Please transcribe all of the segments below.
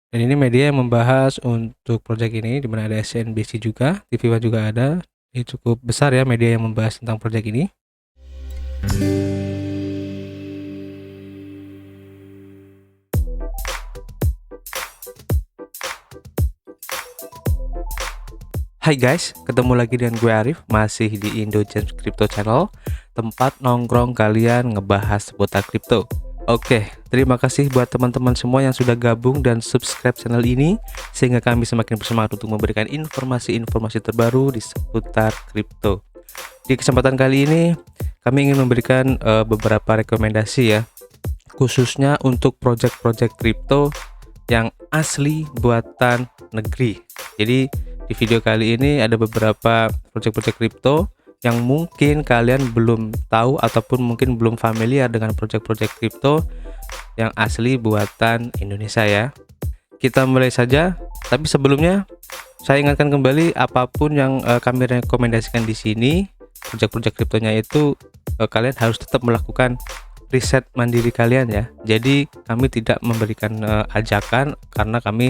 Dan ini media yang membahas untuk project ini, di mana ada CNBC juga, TV One juga ada. Ini cukup besar ya media yang membahas tentang project ini. Hai guys, ketemu lagi dengan gue Arif, masih di Indo Gems Crypto Channel, tempat nongkrong kalian ngebahas seputar kripto. Oke, terima kasih buat teman-teman semua yang sudah gabung dan subscribe channel ini, sehingga kami semakin bersemangat untuk memberikan informasi-informasi terbaru di seputar kripto. Di kesempatan kali ini, kami ingin memberikan beberapa rekomendasi ya, khususnya untuk project-project kripto yang asli buatan negeri. Jadi di video kali ini ada beberapa project-project kripto yang mungkin kalian belum tahu ataupun mungkin belum familiar dengan project-project kripto yang asli buatan Indonesia ya. Kita mulai saja, tapi sebelumnya saya ingatkan kembali apapun yang kami rekomendasikan di sini, project-project kriptonya itu kalian harus tetap melakukan riset mandiri kalian ya. Jadi kami tidak memberikan ajakan, karena kami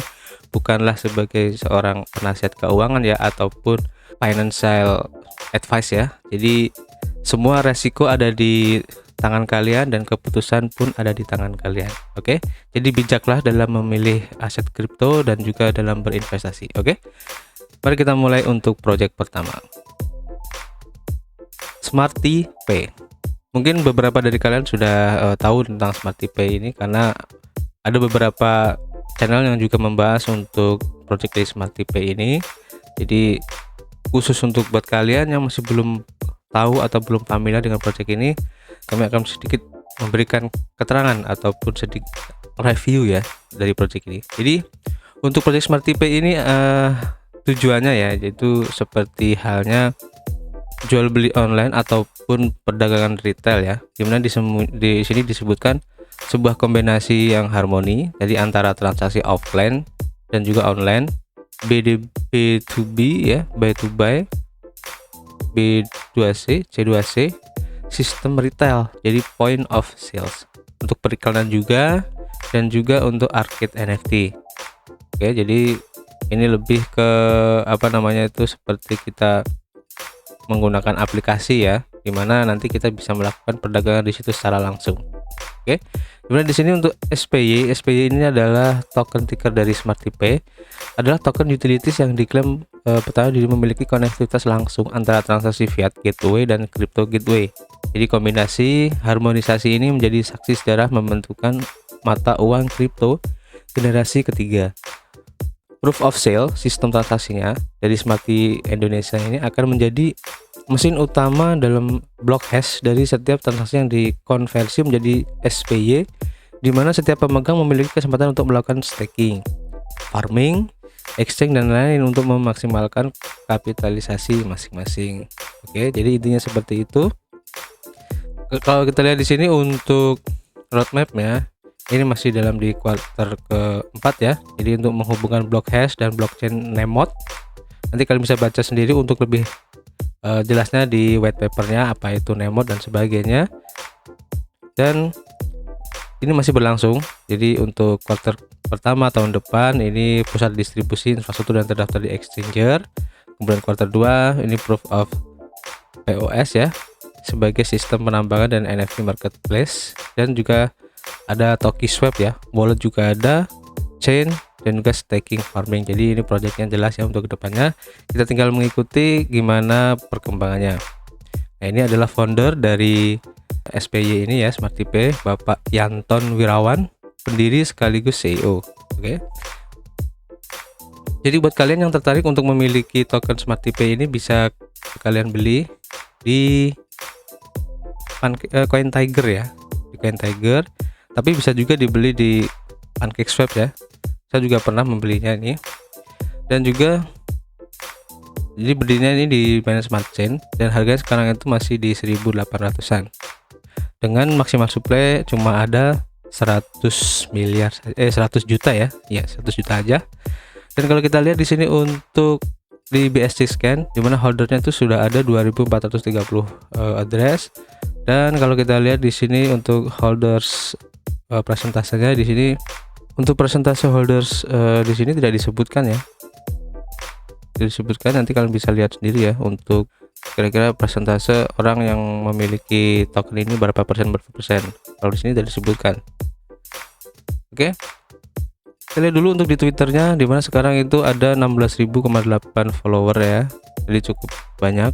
bukanlah sebagai seorang penasihat keuangan ya ataupun financial advice ya. Jadi semua resiko ada di tangan kalian dan keputusan pun ada di tangan kalian. Oke, jadi bijaklah dalam memilih aset kripto dan juga dalam berinvestasi. Oke, mari kita mulai untuk project pertama, Smarty Pay. Mungkin beberapa dari kalian sudah tahu tentang Smarty Pay ini, karena ada beberapa channel yang juga membahas untuk project dari Smarty Pay ini. Jadi khusus untuk buat kalian yang masih belum tahu atau belum familiar dengan project ini, kami akan sedikit memberikan keterangan ataupun sedikit review ya dari project ini. Jadi untuk project Smarty Pay ini tujuannya ya, yaitu seperti halnya jual beli online ataupun perdagangan retail ya, dimana di sini disebutkan sebuah kombinasi yang harmoni jadi antara transaksi offline dan juga online, B2B ya, buy to buy, B2C, C2C, sistem retail jadi point of sales, untuk periklanan juga, dan juga untuk arcade NFT. Oke, jadi ini lebih ke apa namanya itu, seperti kita menggunakan aplikasi ya, dimana nanti kita bisa melakukan perdagangan di situ secara langsung. Oke, kemudian di sini untuk SPY ini adalah token ticker dari Smarty Pay, adalah token utilities yang diklaim pertama diri memiliki konektivitas langsung antara transaksi fiat gateway dan crypto gateway. Jadi kombinasi harmonisasi ini menjadi saksi sejarah membentukkan mata uang kripto generasi ketiga. Proof of sale, sistem transaksinya dari Smarty Indonesia ini akan menjadi mesin utama dalam block hash dari setiap transaksi yang dikonversi menjadi SPY, di mana setiap pemegang memiliki kesempatan untuk melakukan staking, farming, exchange, dan lain-lain untuk memaksimalkan kapitalisasi masing-masing. Oke, jadi intinya seperti itu. Kalau kita lihat di sini untuk roadmapnya, ini masih dalam di kuartal keempat ya. Jadi untuk menghubungkan block hash dan blockchain Nemot, nanti kalian bisa baca sendiri untuk lebih jelasnya di white papernya, apa itu Nemot dan sebagainya. Dan ini masih berlangsung. Jadi untuk kuartal pertama tahun depan ini pusat distribusi infrastruktur dan terdaftar di exchanger. Kemudian kuartal 2 ini proof of POS ya, sebagai sistem penambangan dan NFT marketplace, dan juga ada Toki Swap ya, wallet juga ada, chain, dan juga staking farming. Jadi ini projectnya jelas ya untuk kedepannya. Kita tinggal mengikuti gimana perkembangannya. Nah, ini adalah founder dari SPY ini ya, Smarty Pay, Bapak Yanton Wirawan, pendiri sekaligus CEO. Oke. Jadi buat kalian yang tertarik untuk memiliki token Smarty Pay ini, bisa kalian beli di Coin Tiger ya, di Coin Tiger. Tapi bisa juga dibeli di PancakeSwap ya. Saya juga pernah membelinya ini. Dan juga jadi belinya ini di Binance Smart Chain, dan harganya sekarang itu masih di 1.800-an. Dengan maksimal supply cuma ada 100 juta ya. Ya, 100 juta aja. Dan kalau kita lihat di sini untuk di BSC Scan, dimana holdernya itu sudah ada 2.430 address. Dan kalau kita lihat di sini untuk holders presentasenya di sini Untuk persentase holders di sini tidak disebutkan ya. Tidak disebutkan, nanti kalian bisa lihat sendiri ya untuk kira-kira persentase orang yang memiliki token ini berapa persen. Kalau di sini tidak disebutkan. Oke. Kita lihat dulu untuk di Twitternya, dimana sekarang itu ada 16.000,8 follower ya. Jadi cukup banyak.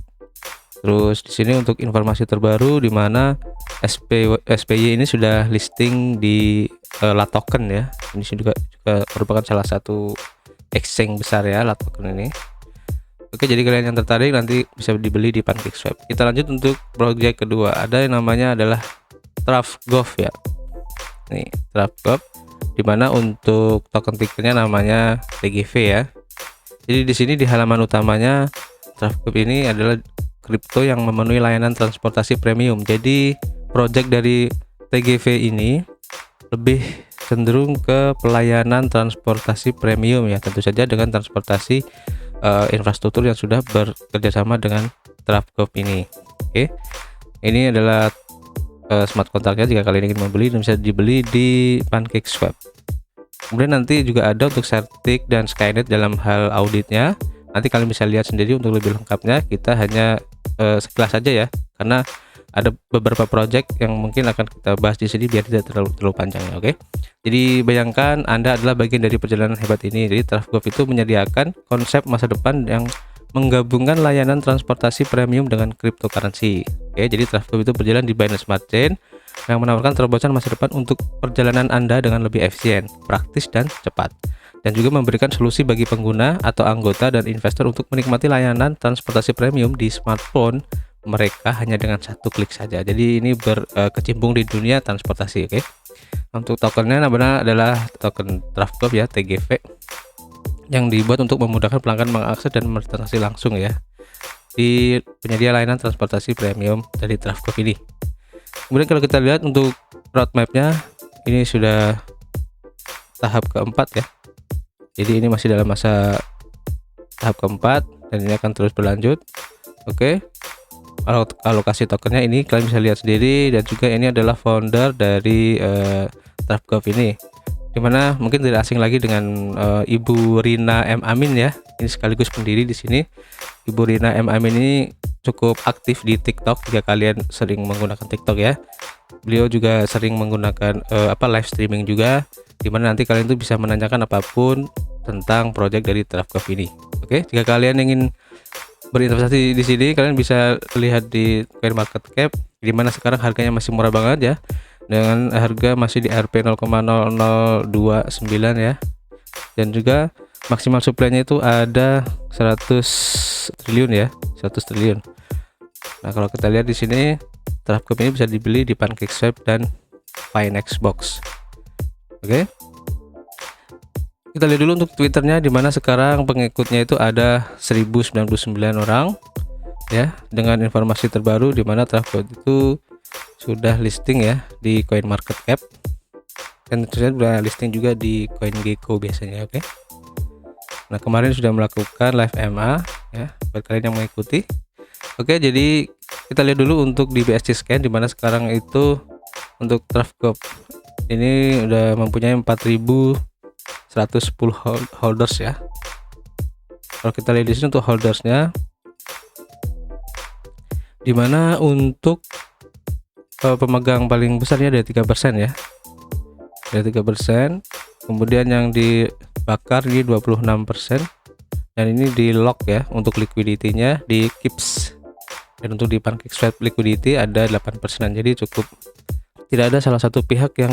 Terus di sini untuk informasi terbaru, dimana SPY ini sudah listing di Latoken ya. Ini juga merupakan salah satu exchange besar ya, Latoken ini. Oke, jadi kalian yang tertarik nanti bisa dibeli di PancakeSwap. Kita lanjut untuk project kedua, ada yang namanya adalah TraftGov ya. Nih, TraftGov, dimana untuk token tickernya namanya TGV ya. Jadi di sini di halaman utamanya, TraftGov ini adalah kripto yang memenuhi layanan transportasi premium. Jadi project dari TGV ini lebih cenderung ke pelayanan transportasi premium ya, tentu saja dengan transportasi infrastruktur yang sudah bekerja sama dengan TraftGov ini. Oke, ini adalah smart kontraknya jika kalian ingin membeli, dan bisa dibeli di PancakeSwap. Kemudian nanti juga ada untuk Certic dan Skynet dalam hal auditnya. Nanti kalian bisa lihat sendiri untuk lebih lengkapnya. Kita hanya sekilas saja ya, karena ada beberapa project yang mungkin akan kita bahas di sini biar tidak terlalu panjang ya. Oke, jadi bayangkan Anda adalah bagian dari perjalanan hebat ini. Jadi TraftGov itu menyediakan konsep masa depan yang menggabungkan layanan transportasi premium dengan cryptocurrency. Oke, jadi TraftGov itu berjalan di Binance Smart Chain yang menawarkan terobosan masa depan untuk perjalanan Anda dengan lebih efisien, praktis, dan cepat, dan juga memberikan solusi bagi pengguna atau anggota dan investor untuk menikmati layanan transportasi premium di smartphone mereka hanya dengan satu klik saja. Jadi ini berkecimpung di dunia transportasi. Oke, untuk tokennya namanya adalah token TraftGov ya, TGV, yang dibuat untuk memudahkan pelanggan mengakses dan bertransaksi langsung ya di penyedia layanan transportasi premium dari TraftGov ini. Kemudian kalau kita lihat untuk roadmapnya, ini sudah tahap keempat ya. Jadi ini masih dalam masa tahap keempat dan ini akan terus berlanjut. Oke, alokasi tokennya ini kalian bisa lihat sendiri, dan juga ini adalah founder dari TraftGov ini, dimana mungkin tidak asing lagi dengan Ibu Rina M. Amin ya. Ini sekaligus pendiri di sini. Ibu Rina M. Amin ini cukup aktif di TikTok jika kalian sering menggunakan TikTok ya. Beliau juga sering menggunakan live streaming juga, dimana nanti kalian tuh bisa menanyakan apapun tentang project dari TraftGov ini. Oke, jika kalian ingin berinvestasi di sini, kalian bisa lihat di CoinMarketCap, dimana sekarang harganya masih murah banget ya, dengan harga masih di RP 0,0029 ya, dan juga maksimal supply-nya itu ada 100 triliun ya, 100 triliun. Nah, kalau kita lihat di sini, TraftGov ini bisa dibeli di PancakeSwap dan Finexbox. Oke, kita lihat dulu untuk Twitternya, dimana sekarang pengikutnya itu ada 1099 orang ya, dengan informasi terbaru dimana TraftGov itu sudah listing ya di CoinMarketCap, dan tentu saja sudah listing juga di CoinGecko biasanya. Oke, nah kemarin sudah melakukan live MA ya buat kalian yang mengikuti. Oke, jadi kita lihat dulu untuk di BSC Scan, dimana sekarang itu untuk TraftGov ini udah mempunyai 4.110 holders ya. Kalau kita lihat di sini untuk holdersnya, dimana untuk pemegang paling besarnya ada 3% ya, ada 3%. Kemudian yang dibakar di 26%, dan ini di lock ya untuk liquidity-nya di KIPS, dan untuk di PancakeSwap liquidity ada 8%. Jadi cukup tidak ada salah satu pihak yang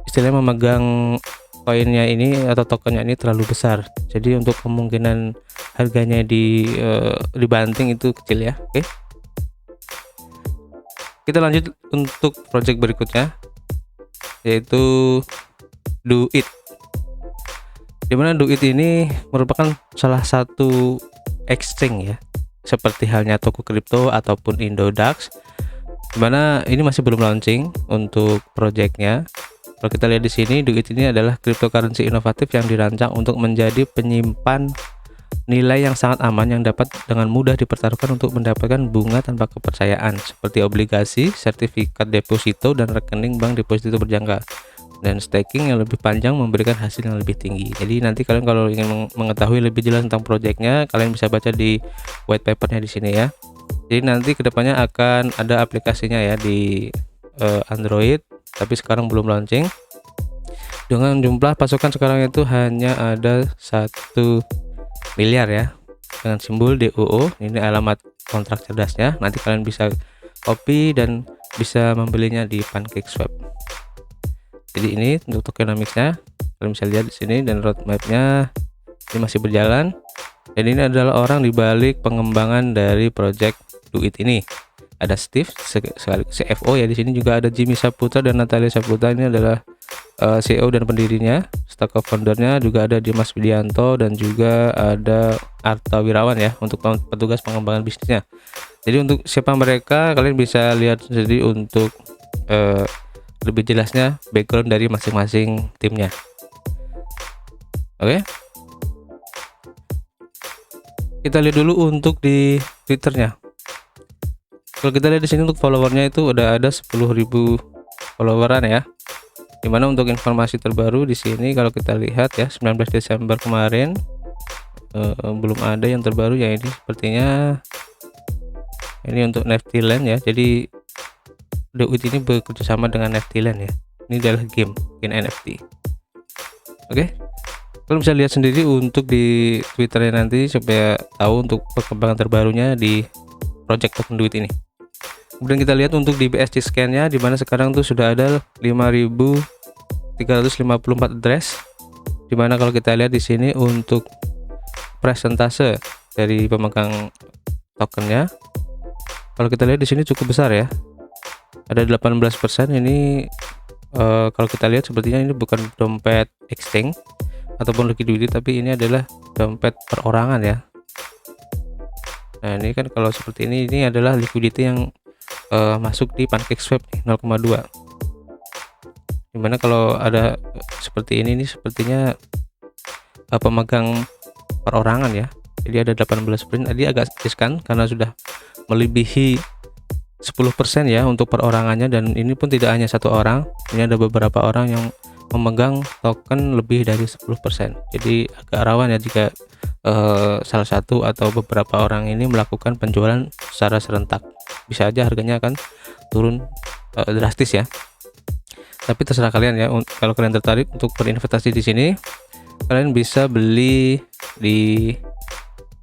istilahnya memegang koinnya ini atau tokennya ini terlalu besar. Jadi untuk kemungkinan harganya dibanting itu kecil ya. Oke, kita lanjut untuk project berikutnya, yaitu Doit, dimana Doit ini merupakan salah satu exchange ya, seperti halnya toko kripto ataupun Indodax, dimana ini masih belum launching untuk projectnya. Kalau kita lihat di sini, Doit ini adalah cryptocurrency inovatif yang dirancang untuk menjadi penyimpan nilai yang sangat aman yang dapat dengan mudah dipertaruhkan untuk mendapatkan bunga tanpa kepercayaan, seperti obligasi, sertifikat deposito, dan rekening bank deposito berjangka. dan staking yang lebih panjang memberikan hasil yang lebih tinggi. Jadi nanti kalian kalau ingin mengetahui lebih jelas tentang projectnya, kalian bisa baca di white papernya di sini ya. Jadi nanti kedepannya akan ada aplikasinya ya di Android, tapi sekarang belum launching. Dengan jumlah pasukan sekarang itu hanya ada 1 miliar ya, dengan simbol DOO. Ini alamat kontrak cerdasnya. Nanti kalian bisa copy dan bisa membelinya di PancakeSwap. Jadi ini untuk tokenomicsnya, kalian bisa lihat di sini, dan roadmapnya ini masih berjalan. Dan ini adalah orang di balik pengembangan dari project Duit ini. Ada Steve CFO ya, di sini juga ada Jimmy Saputra dan Natalia Saputra, ini adalah CEO dan pendirinya. Staff foundernya juga ada Dimas Widianto dan juga ada Arta Wirawan ya untuk petugas pengembangan bisnisnya. Jadi untuk siapa mereka kalian bisa lihat sendiri untuk lebih jelasnya background dari masing-masing timnya. Oke, kita lihat dulu untuk di Twitternya. Kalau kita lihat di sini untuk followernya itu udah ada 10.000 followeran ya. Dimana untuk informasi terbaru di sini kalau kita lihat ya 19 Desember kemarin belum ada yang terbaru ya. Ini sepertinya ini untuk Niftyland ya. Jadi Duit ini bekerja sama dengan Niftyland ya. Ini adalah game NFT. Oke, kalian bisa lihat sendiri untuk di Twitternya nanti supaya tahu untuk perkembangan terbarunya di project token Duit ini. Kemudian kita lihat untuk di BSC scan-nya, dimana sekarang tuh sudah ada 5.354 address. Dimana kalau kita lihat di sini untuk presentase dari pemegang tokennya, kalau kita lihat di sini cukup besar ya. Ada 18%. Ini kalau kita lihat sepertinya ini bukan dompet exchange ataupun liquidity, tapi ini adalah dompet perorangan ya. Nah ini kan kalau seperti ini adalah liquidity yang masuk di PancakeSwap 0,2. Dimana kalau ada seperti ini sepertinya pemegang perorangan ya. Jadi ada 18%. Tadi agak riskan karena sudah melebihi 10% ya untuk perorangannya, dan ini pun tidak hanya satu orang, ini ada beberapa orang yang memegang token lebih dari 10%. Jadi agak rawan ya jika salah satu atau beberapa orang ini melakukan penjualan secara serentak. Bisa aja harganya akan turun drastis ya. Tapi terserah kalian ya. Kalau kalian tertarik untuk berinvestasi di sini, kalian bisa beli di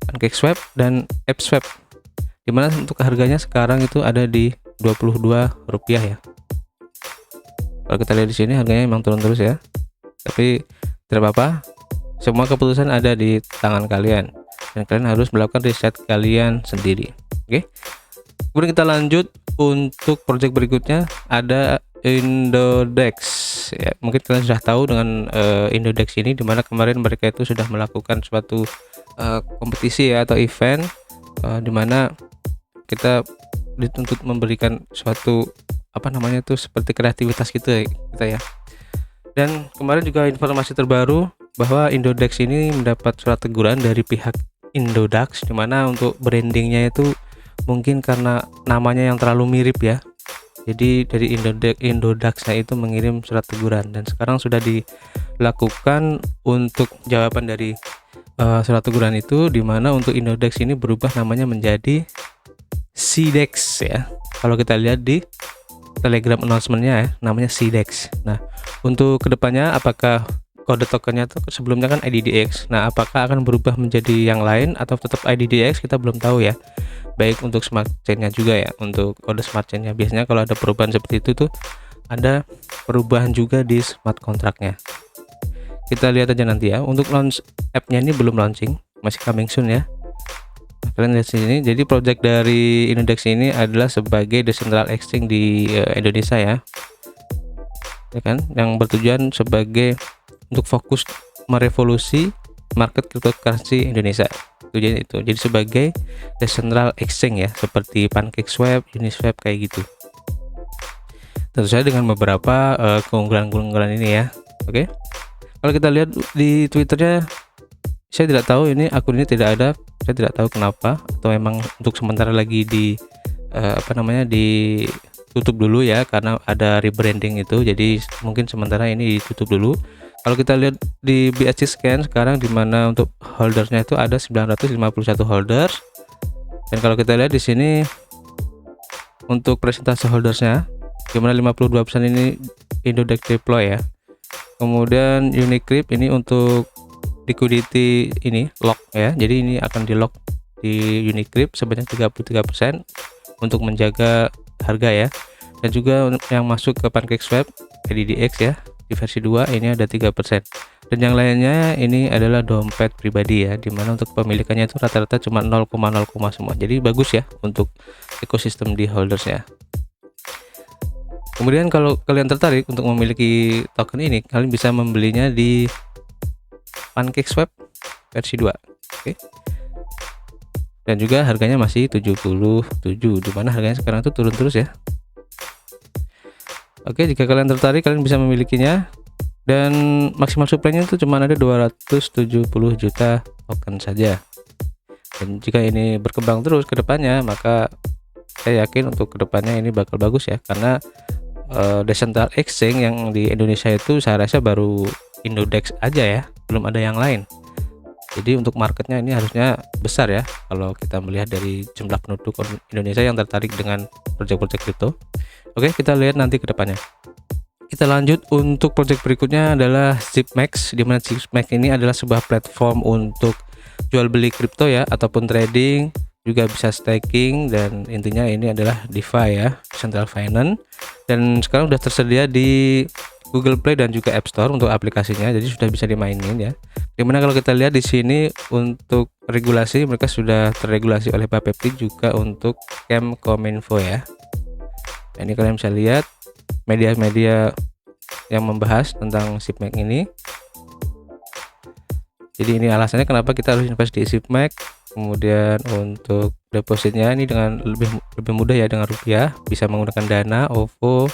PancakeSwap dan AppSwap. Dimana untuk harganya sekarang itu ada di Rp22 ya. Kalau kita lihat di sini harganya memang turun terus ya. Tapi tidak apa-apa. Semua keputusan ada di tangan kalian dan kalian harus melakukan riset kalian sendiri. Oke. Kemudian kita lanjut untuk project berikutnya, ada Indodex ya. Mungkin kalian sudah tahu dengan Indodex ini, dimana kemarin mereka itu sudah melakukan suatu kompetisi ya atau event dimana kita dituntut memberikan suatu seperti kreativitas gitu ya, kita ya. Dan kemarin juga informasi terbaru bahwa Indodex ini mendapat surat teguran dari pihak Indodax, dimana untuk brandingnya itu mungkin karena namanya yang terlalu mirip ya. Jadi dari Indodax itu mengirim surat teguran, dan sekarang sudah dilakukan untuk jawaban dari surat teguran itu, dimana untuk Indodex ini berubah namanya menjadi CDEX ya. Kalau kita lihat di Telegram announcementnya ya, namanya CDEX. Nah untuk kedepannya apakah kode tokennya tuh sebelumnya kan IDDX, nah apakah akan berubah menjadi yang lain atau tetap IDDX, kita belum tahu ya. Baik untuk smart chainnya juga ya, untuk kode smart chainnya biasanya kalau ada perubahan seperti itu tuh ada perubahan juga di smart kontraknya. Kita lihat aja nanti ya. Untuk launch app-nya ini belum launching, masih coming soon ya. Nah, kalian lihat sini. Jadi project dari Indodex ini adalah sebagai decentral exchange di Indonesia ya kan, yang bertujuan sebagai untuk fokus merevolusi market cryptocurrency Indonesia. Tujuannya itu jadi sebagai decentral exchange ya, seperti PancakeSwap, Uniswap kayak gitu. Tentu saja dengan beberapa keunggulan-keunggulan ini ya. Oke. Kalau kita lihat di Twitternya, saya tidak tahu ini akun ini tidak ada. Saya tidak tahu kenapa, atau memang untuk sementara lagi di tutup dulu ya, karena ada rebranding itu, jadi mungkin sementara ini ditutup dulu. Kalau kita lihat di BSC Scan sekarang, dimana untuk holdersnya itu ada 951 holders, dan kalau kita lihat di sini untuk presentase holdersnya, dimana 52% ini Indodex deploy ya. Kemudian Unicrypt ini untuk liquidity ini lock ya, jadi ini akan di lock di Unicrypt sebanyak 33% untuk menjaga harga ya. Dan juga yang masuk ke PancakeSwap EDDX ya, di versi 2 ini ada 3%. Dan yang lainnya ini adalah dompet pribadi ya, dimana untuk pemilikannya itu rata-rata cuma 0,0 semua, jadi bagus ya untuk ekosistem di holdersnya. Kemudian kalau kalian tertarik untuk memiliki token ini, kalian bisa membelinya di PancakeSwap versi 2. Oke. Dan juga harganya masih 77, dimana harganya sekarang itu turun terus ya. Oke, jika kalian tertarik, kalian bisa memilikinya, dan maksimal supply-nya itu cuma ada 270 juta token saja. Dan jika ini berkembang terus ke depannya, maka saya yakin untuk kedepannya ini bakal bagus ya, karena decentral exchange yang di Indonesia itu saya rasa baru Indodex aja ya, belum ada yang lain. Jadi untuk marketnya ini harusnya besar ya, kalau kita melihat dari jumlah penduduk Indonesia yang tertarik dengan project-project kripto. Oke, kita lihat nanti ke depannya. Kita lanjut untuk project berikutnya adalah Zipmax, di mana Zipmax ini adalah sebuah platform untuk jual beli kripto ya, ataupun trading, juga bisa staking, dan intinya ini adalah DeFi ya, Central Finance. Dan sekarang sudah tersedia di Google Play dan juga App Store untuk aplikasinya, jadi sudah bisa dimainin ya. Dimana kalau kita lihat di sini untuk regulasi, mereka sudah terregulasi oleh Bapepti, juga untuk Kemkominfo ya. Nah, ini kalian bisa lihat media-media yang membahas tentang Zipmax ini. Jadi ini alasannya kenapa kita harus invest di Zipmax. Kemudian untuk depositnya ini dengan lebih mudah ya, dengan rupiah, bisa menggunakan Dana, OVO,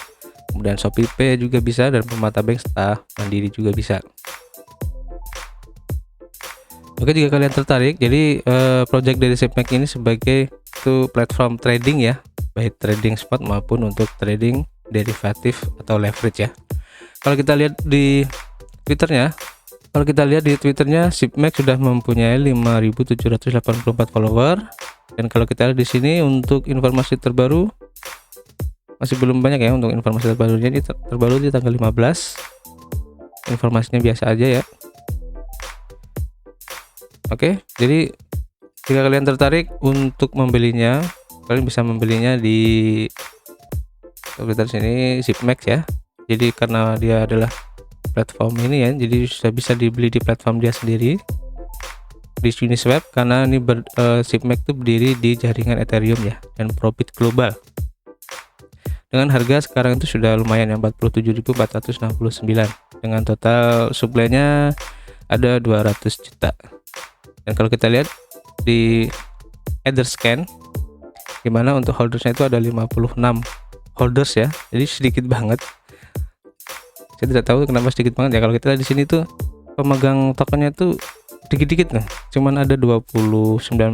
kemudian ShopeePay juga bisa, dan Permata Bank serta Mandiri juga bisa. Oke, jika kalian tertarik, jadi project dari Zipmax ini sebagai itu platform trading ya, baik trading spot maupun untuk trading derivatif atau leverage ya. Kalau kita lihat di Twitternya, Zipmax sudah mempunyai 5.784 follower. Dan kalau kita lihat di sini untuk informasi terbaru, masih belum banyak ya untuk informasi terbarunya. Ini terbaru di tanggal 15. Informasinya biasa aja ya. Oke, jadi jika kalian tertarik untuk membelinya, kalian bisa membelinya di sini Zipmax ya. Jadi karena dia adalah platform ini ya, jadi sudah bisa dibeli di platform dia sendiri di Uniswap, karena ini Zipmax itu berdiri di jaringan Ethereum ya, dan profit global. Dengan harga sekarang itu sudah lumayan ya, 47.469, dengan total supply-nya ada 200 juta. Dan kalau kita lihat di Etherscan, dimana untuk holdersnya itu ada 56 holders ya, jadi sedikit banget. Saya tidak tahu kenapa sedikit banget ya. Kalau kita lihat di sini tuh pemegang tokennya tuh dikit-dikit nih, cuman ada 19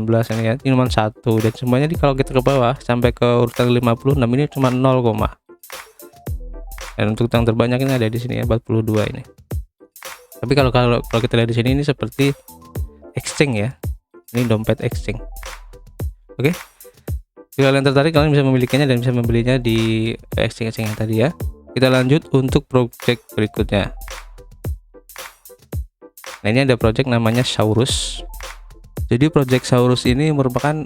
ini ya, ini cuma satu, dan semuanya kalau kita ke bawah sampai ke urutan 56 ini cuma 0, dan untuk yang terbanyak ini ada di sini ya, 42 ini. Tapi kalau kita lihat di sini, ini seperti exchange ya, ini dompet exchange. Oke, jika kalian tertarik, kalian bisa memilikinya dan bisa membelinya di exchange yang tadi ya. Kita lanjut untuk project berikutnya. Nah, ini ada project namanya Saurus. Jadi project Saurus ini merupakan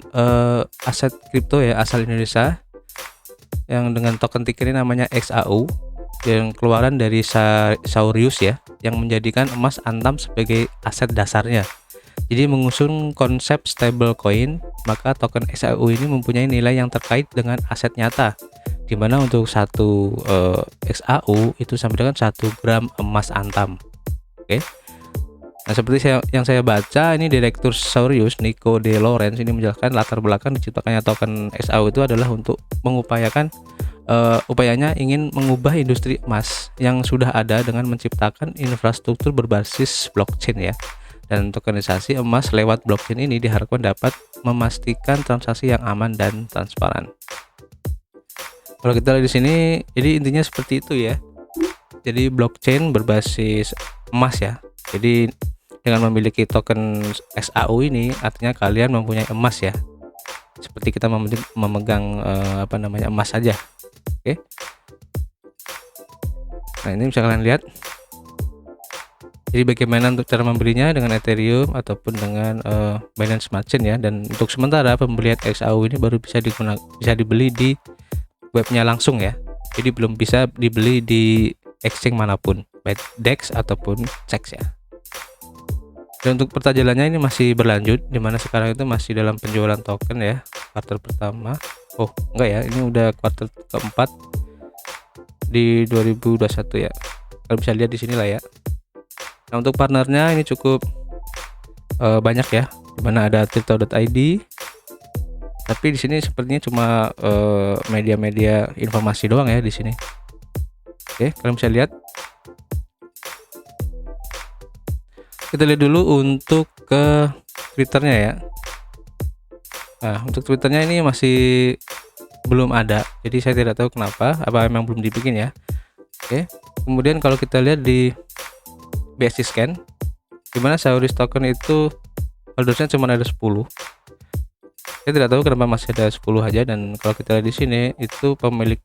aset kripto ya, asal Indonesia, yang dengan token ticker ini namanya XAU, yang keluaran dari Saurius ya, yang menjadikan emas antam sebagai aset dasarnya. Jadi mengusung konsep stablecoin, maka token XAU ini mempunyai nilai yang terkait dengan aset nyata, dimana untuk satu XAU itu sampai dengan 1 gram emas antam. Oke. Nah, seperti yang saya baca, ini Direktur Saurius Nico De Lorenz ini menjelaskan latar belakang diciptakannya token XAU itu adalah untuk mengupayakan upayanya ingin mengubah industri emas yang sudah ada dengan menciptakan infrastruktur berbasis blockchain ya. Dan tokenisasi emas lewat blockchain ini diharapkan dapat memastikan transaksi yang aman dan transparan. Kalau kita lihat di sini, jadi intinya seperti itu ya. Jadi blockchain berbasis emas ya. Jadi dengan memiliki token XAU ini artinya kalian mempunyai emas ya. Seperti kita memegang emas saja. Oke. Nah, ini bisa kalian lihat. Jadi bagaimana untuk cara membelinya dengan Ethereum ataupun dengan Binance Smart Chain ya. Dan untuk sementara pembelian XAU ini baru bisa dibeli di webnya langsung ya. Jadi belum bisa dibeli di exchange manapun, baik DEX ataupun CEX ya. Dan untuk peta jalannya ini masih berlanjut, dimana sekarang itu masih dalam penjualan token ya, kuartal pertama. Oh enggak ya, ini udah kuartal keempat di 2021 ya. Kalian bisa lihat di sini lah ya. Nah, untuk partnernya ini cukup banyak ya, dimana ada crypto.id. Tapi di sini sepertinya cuma media-media informasi doang ya di sini. Oke, kalian bisa lihat. Kita lihat dulu untuk ke Twitternya ya. Nah, untuk Twitternya ini masih belum ada. Jadi saya tidak tahu kenapa, apa memang belum dibikin ya. Oke. Kemudian kalau kita lihat di BSC Scan, dimana Sauris token itu holdersnya cuma ada 10. Saya tidak tahu kenapa masih ada 10 aja. Dan kalau kita lihat di sini itu pemilik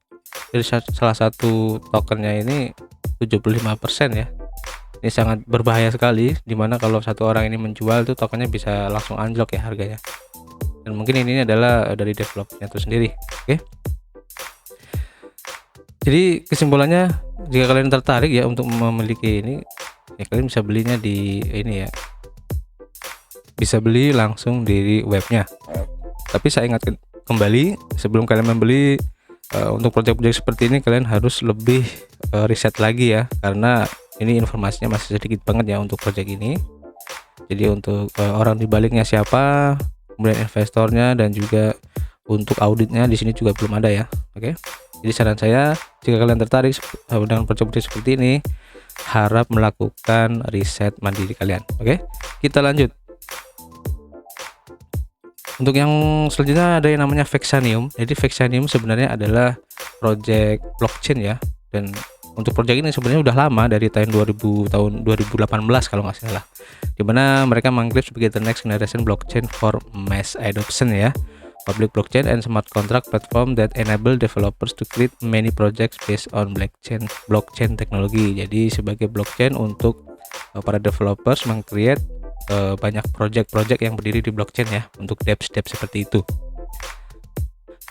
dari salah satu tokennya ini 75% ya. Ini sangat berbahaya sekali, dimana kalau satu orang ini menjual itu tokennya bisa langsung anjlok ya harganya. Dan mungkin ini adalah dari developernya itu sendiri. Oke. Jadi kesimpulannya, jika kalian tertarik ya untuk memiliki ini, ya kalian bisa belinya di ini ya, bisa beli langsung di webnya. Tapi saya ingatkan kembali, sebelum kalian membeli untuk proyek-proyek seperti ini kalian harus lebih riset lagi ya, karena ini informasinya masih sedikit banget ya untuk proyek ini. Jadi untuk orang di baliknya siapa, kemudian investornya, dan juga untuk auditnya di sini juga belum ada ya. Oke. Jadi saran saya, jika kalian tertarik dengan proyek-proyek seperti ini, harap melakukan riset mandiri kalian. Oke. Kita lanjut. Untuk yang selanjutnya ada yang namanya Vexanium. Jadi Vexanium sebenarnya adalah project blockchain ya, dan untuk proyek ini sebenarnya udah lama, dari tahun 2018 kalau nggak salah, dimana mereka mengklaim sebagai the next generation blockchain for mass adoption ya, public blockchain and smart contract platform that enable developers to create many projects based on blockchain teknologi. Jadi sebagai blockchain untuk para developers meng-create banyak project-project yang berdiri di blockchain ya, untuk dApps seperti itu.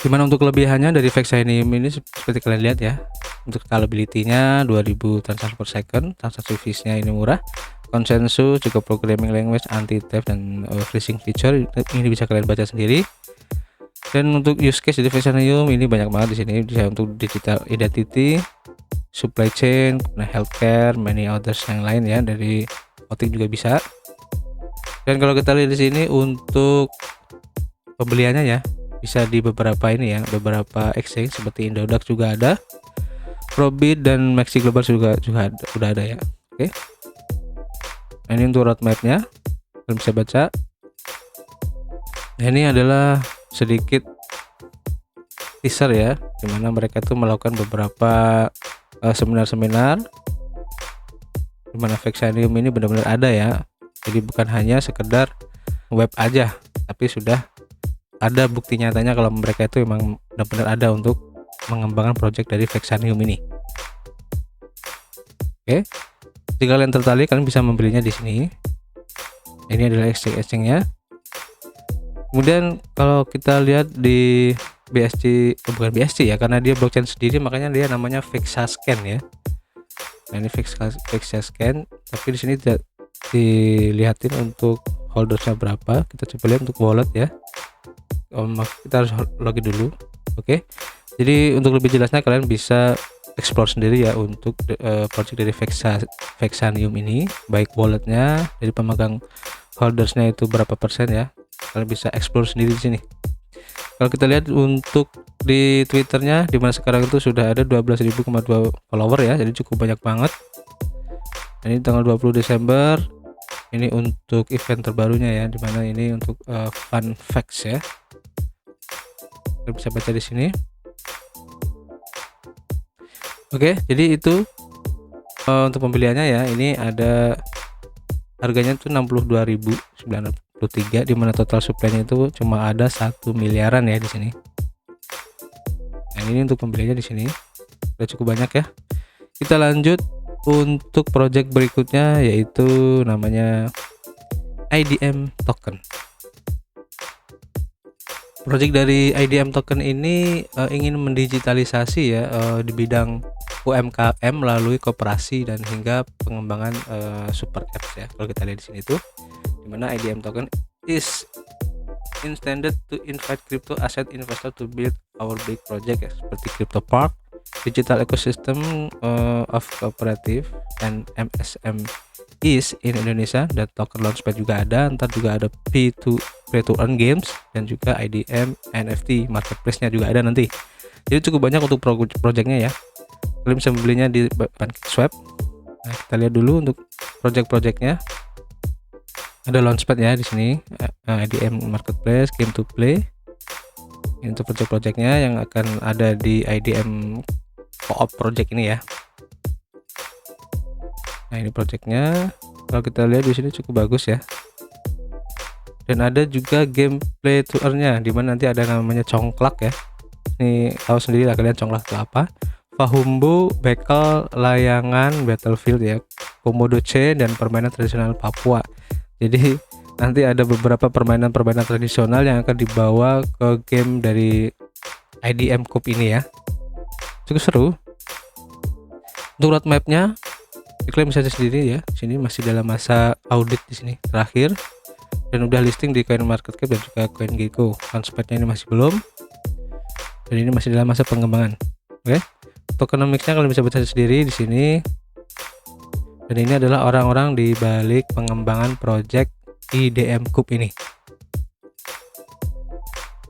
Gimana untuk kelebihannya dari Vexanium ini, seperti kalian lihat ya, untuk scalability-nya 2000 transaksi per second, transaksi fees-nya ini murah, konsensus juga programming language anti-theft dan freezing feature ini bisa kalian baca sendiri. Dan untuk use case di Vexanium ini banyak banget di sini, bisa untuk digital identity, supply chain, healthcare, many others yang lain ya, dari voting juga bisa. Dan kalau kita lihat di sini untuk pembeliannya ya, bisa di beberapa ini ya, beberapa exchange seperti Indodax juga ada, Probit dan Maxi Global juga ada, udah ada ya. Oke. Nah, ini untuk roadmapnya kalian bisa baca. Nah, ini adalah sedikit teaser ya, dimana mereka tuh melakukan beberapa seminar-seminar, dimana Vexanium ini benar-benar ada ya. Jadi bukan hanya sekedar web aja, tapi sudah ada bukti nyatanya kalau mereka itu memang benar-benar ada untuk mengembangkan project dari Vexanium ini. Oke, jika kalian tertarik kalian bisa membelinya di sini. Ini adalah exchange-nya. Kemudian kalau kita lihat di BSC, bukan BSC ya, karena dia blockchain sendiri makanya dia namanya Vexascan ya. Nah, ini Vexascan, tapi di sini tidak dilihatin untuk holdersnya berapa. Kita coba lihat untuk wallet ya. Kita harus login dulu. Oke. Jadi untuk lebih jelasnya kalian bisa explore sendiri ya untuk project dari Vexanium ini, baik walletnya, jadi pemegang holdersnya itu berapa persen ya. Kalian bisa explore sendiri di sini. Kalau kita lihat untuk di Twitternya, dimana sekarang itu sudah ada 12.000,2 follower ya, jadi cukup banyak banget. Ini tanggal 20 Desember. Ini untuk event terbarunya ya, dimana ini untuk fun facts ya. Kalian bisa baca di sini. Oke, jadi itu untuk pembeliannya ya. Ini ada harganya tuh 62.993, di mana total supply-nya itu cuma ada 1 miliaran ya di sini. Nah, ini untuk pembeliannya di sini udah cukup banyak ya. Kita lanjut untuk project berikutnya, yaitu namanya IDM token. Project dari IDM token ini ingin mendigitalisasi ya di bidang UMKM melalui koperasi dan hingga pengembangan super apps ya. Kalau kita lihat di sini tuh, dimana IDM token is intended to invite crypto asset investor to build our big project ya, seperti Crypto Park, digital ecosystem of cooperative and MSMEs in Indonesia, dan token launchpad juga ada. Ntar juga ada P2 play to earn games dan juga IDM NFT marketplace-nya juga ada nanti. Jadi cukup banyak untuk projectnya ya. Kalian bisa membelinya di PancakeSwap. Nah, kita lihat dulu untuk project-projectnya. Ada launchpad ya di sini, IDM marketplace, game to play. Ini untuk project-projectnya yang akan ada di IDM co-op project ini ya. Nah, ini projectnya. Kalau kita lihat di sini cukup bagus ya. Dan ada juga game play to earn-nya, dimana nanti ada namanya congklak ya. Ini tahu sendiri lah kalian congklak itu apa. Fahumbo, bekel, layangan, battlefield ya, komodo C, dan permainan tradisional Papua. Jadi nanti ada beberapa permainan-permainan tradisional yang akan dibawa ke game dari IDM Cup ini ya. Cukup seru. Untuk roadmap-nya diklaim saja sendiri ya. Sini masih dalam masa audit di sini terakhir, dan udah listing di CoinMarketCap dan juga CoinGecko. Launchpad-nya ini masih belum, dan ini masih dalam masa pengembangan. Oke. Tokenomics-nya kalian bisa baca sendiri di sini. Dan ini adalah orang-orang di balik pengembangan project IDM Cup ini.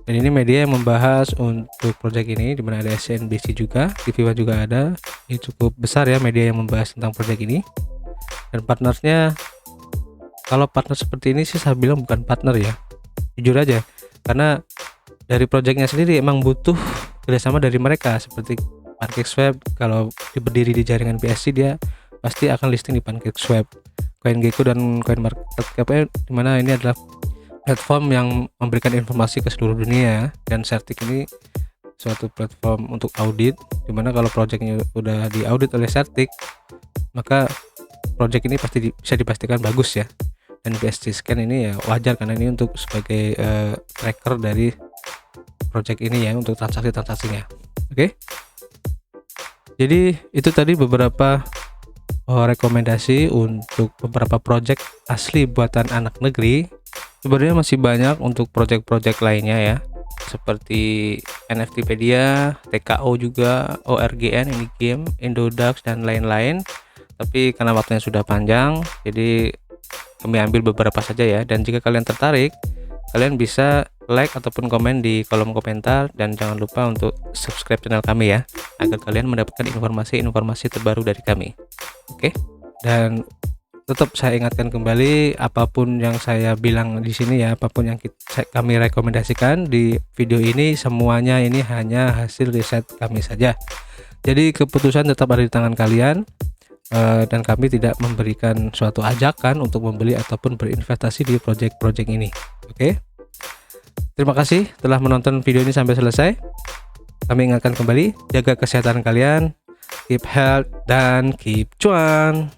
Dan ini media yang membahas untuk project ini, dimana ada CNBC juga, TV One juga ada. Ini cukup besar ya media yang membahas tentang project ini. Dan partnersnya, kalau partner seperti ini sih saya bilang bukan partner ya, jujur aja, karena dari projectnya sendiri emang butuh kerjasama dari mereka. Seperti PancakeSwap, kalau berdiri di jaringan BSC, dia pasti akan listing di PancakeSwap. CoinGecko dan CoinMarketCap, dimana ini adalah platform yang memberikan informasi ke seluruh dunia, dan Certik ini suatu platform untuk audit, dimana kalau projectnya udah diaudit oleh Certik, maka project ini pasti bisa dipastikan bagus ya. Dan BSC Scan ini ya wajar, karena ini untuk sebagai tracker dari project ini ya, untuk transaksi-transaksinya. Oke. Jadi itu tadi beberapa rekomendasi untuk beberapa project asli buatan anak negeri. Sebenarnya masih banyak untuk project-project lainnya ya, seperti NFTpedia, TKO juga, ORGN, ini game, Indodax, dan lain-lain. Tapi karena waktunya sudah panjang, jadi kami ambil beberapa saja ya. Dan jika kalian tertarik, kalian bisa like ataupun komen di kolom komentar, dan jangan lupa untuk subscribe channel kami ya, agar kalian mendapatkan informasi-informasi terbaru dari kami. Oke. Dan tetap saya ingatkan kembali, apapun yang saya bilang di sini ya, apapun yang kami rekomendasikan di video ini, semuanya ini hanya hasil riset kami saja. Jadi keputusan tetap ada di tangan kalian. Dan kami tidak memberikan suatu ajakan untuk membeli ataupun berinvestasi di project-project ini. Oke. Terima kasih telah menonton video ini sampai selesai. Kami ingatkan kembali, jaga kesehatan kalian, keep health, dan keep cuan.